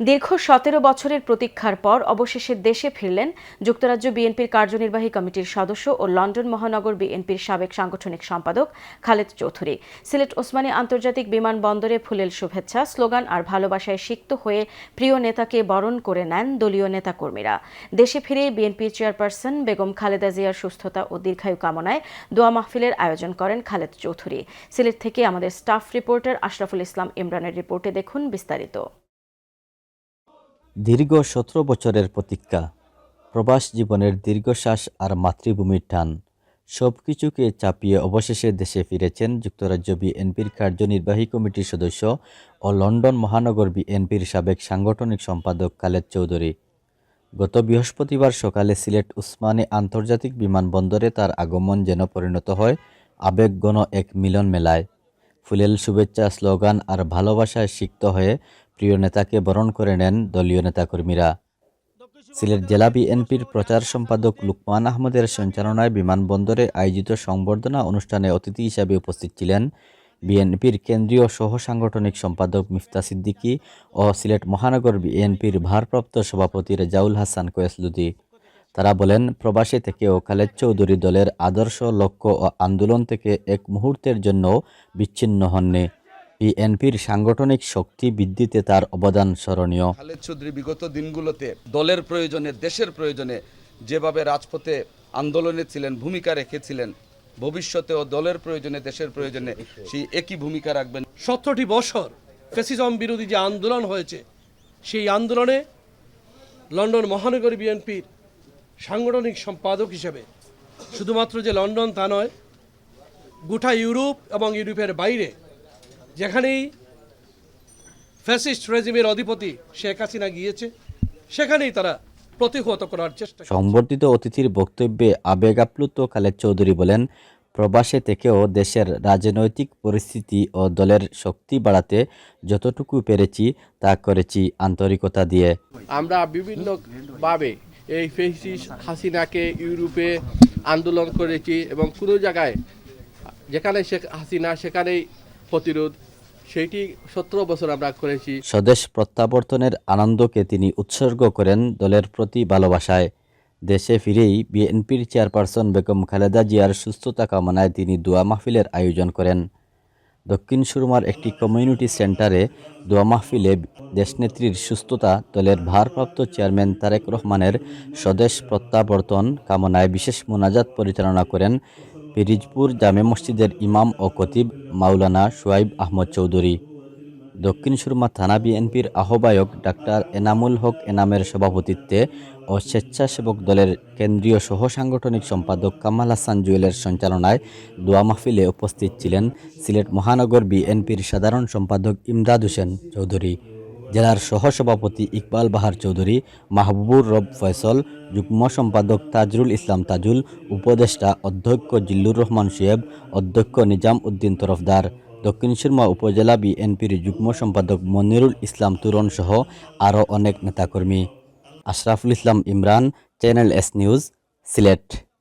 দীর্ঘ ১৭ বছরের প্রতীক্ষার পর অবশেষে দেশে ফিরলেন যুক্তরাজ্য বিএনপির কার্যনির্বাহী কমিটির সদস্য ও লন্ডন মহানগর বিএনপির সাবেক সাংগঠনিক সম্পাদক খালেদ চৌধুরী। সিলেট ওসমানী আন্তর্জাতিক বিমানবন্দরে ফুলেল শুভেচ্ছা, স্লোগান আর ভালোবাসায় সিক্ত হয়ে প্রিয় নেতাকে বরণ করে নেন দলীয় নেতাকর্মীরা। দেশে ফিরে বিএনপির চেয়ারপারসন বেগম খালেদা জিয়ার সুস্থতা ও দীর্ঘায়ু কামনায় দোয়া মাহফিলের আয়োজন করেন খালেদ চৌধুরী। সিলেট থেকে আমাদের স্টাফ রিপোর্টার আশরাফুল ইসলাম ইমরানের রিপোর্টে দেখুন বিস্তারিত। দীর্ঘ ১৭ বছরের প্রতীক্ষা, প্রবাস জীবনের দীর্ঘশ্বাস আর মাতৃভূমির টান সবকিছুকে চাপিয়ে অবশেষে দেশে ফিরেছেন যুক্তরাজ্য বিএনপির কার্যনির্বাহী কমিটির সদস্য ও লন্ডন মহানগর বিএনপির সাবেক সাংগঠনিক সম্পাদক খালেদ চৌধুরী। গত বৃহস্পতিবার সকালে সিলেট ওসমানী আন্তর্জাতিক বিমানবন্দরে তার আগমন যেন পরিণত হয় আবেগঘন এক মিলন মেলায়। ফুলেল শুভেচ্ছা, স্লোগান আর ভালোবাসায় সিক্ত হয়ে প্রিয় নেতাকে বরণ করে নেন দলীয় নেতাকর্মীরা। সিলেট জেলা বিএনপির প্রচার সম্পাদক লুকমান আহমদের সঞ্চালনায় বিমানবন্দরে আয়োজিত সংবর্ধনা অনুষ্ঠানে অতিথি হিসাবে উপস্থিত ছিলেন বিএনপির কেন্দ্রীয় সহ সাংগঠনিক সম্পাদক মিফতা সিদ্দিকী ও সিলেট মহানগর বিএনপির ভারপ্রাপ্ত সভাপতি রেজাউল হাসান কোয়েসলুদি। তারা বলেন, প্রবাসে থেকেও খালেদ চৌধুরী দলের আদর্শ, লক্ষ্য ও আন্দোলন থেকে এক মুহূর্তের জন্য বিচ্ছিন্ন হননি। বিএনপির সাংগঠনিক শক্তি বৃদ্ধিতে তার অবদান স্মরণীয়। খালেদ চৌধুরী বিগত দিনগুলোতে দলের প্রয়োজনে, দেশের প্রয়োজনে যেভাবে রাজপথে আন্দোলনে ছিলেন, ভূমিকা রেখেছিলেন, ভবিষ্যতেও দলের প্রয়োজনে, দেশের প্রয়োজনে সেই একই ভূমিকা রাখবেন। 17টি বছর ফ্যাসিজম বিরোধী যে আন্দোলন হয়েছে, সেই আন্দোলনে লন্ডন মহানগরী বিএনপির সাংগঠনিক সম্পাদক হিসেবে শুধুমাত্র যে লন্ডন তা নয়, গোটা ইউরোপ এবং ইউরোপের বাইরে যেখানেই ফ্যাসিস্ট রেজিমের অধিপতি শেখ হাসিনা গিয়েছে, সেখানেই তারা প্রতিহত করার চেষ্টা করছে। সংবর্ধিত অতিথির বক্তব্যে আবেগ আপ্লুত খালেদ চৌধুরী বলেন, প্রবাসে থেকেও দেশের রাজনৈতিক পরিস্থিতি ও দলের শক্তি বাড়াতে যতটুকু পেরেছি তা করেছি আন্তরিকতা দিয়ে। আমরা বিভিন্নভাবে এই ফ্যাসিস্ট হাসিনাকে ইউরোপে আন্দোলন করেছি এবং কোনো জায়গায় যেখানে শেখ হাসিনা সেখানেই প্রতিরোধ, সেইটি 17 বছর আমরা করেছি। স্বদেশ প্রত্যাবর্তনের আনন্দকে তিনি উৎসর্গ করেন দলের প্রতি ভালোবাসায়। দেশে ফিরেই বিএনপির চেয়ারপারসন বেগম খালেদা জিয়ার সুস্থতা কামনায় তিনি দোয়া মাহফিলের আয়োজন করেন। দক্ষিণ সুরমার একটি কমিউনিটি সেন্টারে দোয়া মাহফিলে দেশনেত্রীর সুস্থতা, দলের ভারপ্রাপ্ত চেয়ারম্যান তারেক রহমানের স্বদেশ প্রত্যাবর্তন কামনায় বিশেষ মোনাজাত পরিচালনা করেন পিরিজপুর জামে মসজিদের ইমাম ও খতিব মাওলানা শুয়াইব আহমদ চৌধুরী। দক্ষিণ সুরমা থানা বিএনপির আহ্বায়ক ডাক্তার এনামুল হক এনামের সভাপতিত্বে ও স্বেচ্ছাসেবক দলের কেন্দ্রীয় সহ সাংগঠনিক সম্পাদক কামাল হাসান জুয়েলের সঞ্চালনায় দোয়া মাহফিলে উপস্থিত ছিলেন সিলেট মহানগর বিএনপির সাধারণ সম্পাদক ইমদাদ হোসেন চৌধুরী, জেলার সহসভাপতি ইকবাল বাহার চৌধুরী, মাহবুবুর রব ফয়সল, যুগ্ম সম্পাদক তাজরুল ইসলাম তাজুল, উপদেষ্টা অধ্যক্ষ জিল্লুর রহমান শুয়েব, অধ্যক্ষ নিজাম উদ্দিন তরফদার, দক্ষিণ সুরমা উপজেলা বিএনপির যুগ্ম সম্পাদক মনিরুল ইসলাম তুরন সহ আরও অনেক নেতাকর্মী। Ashraful Islam Imran, channel S news, Sylhet.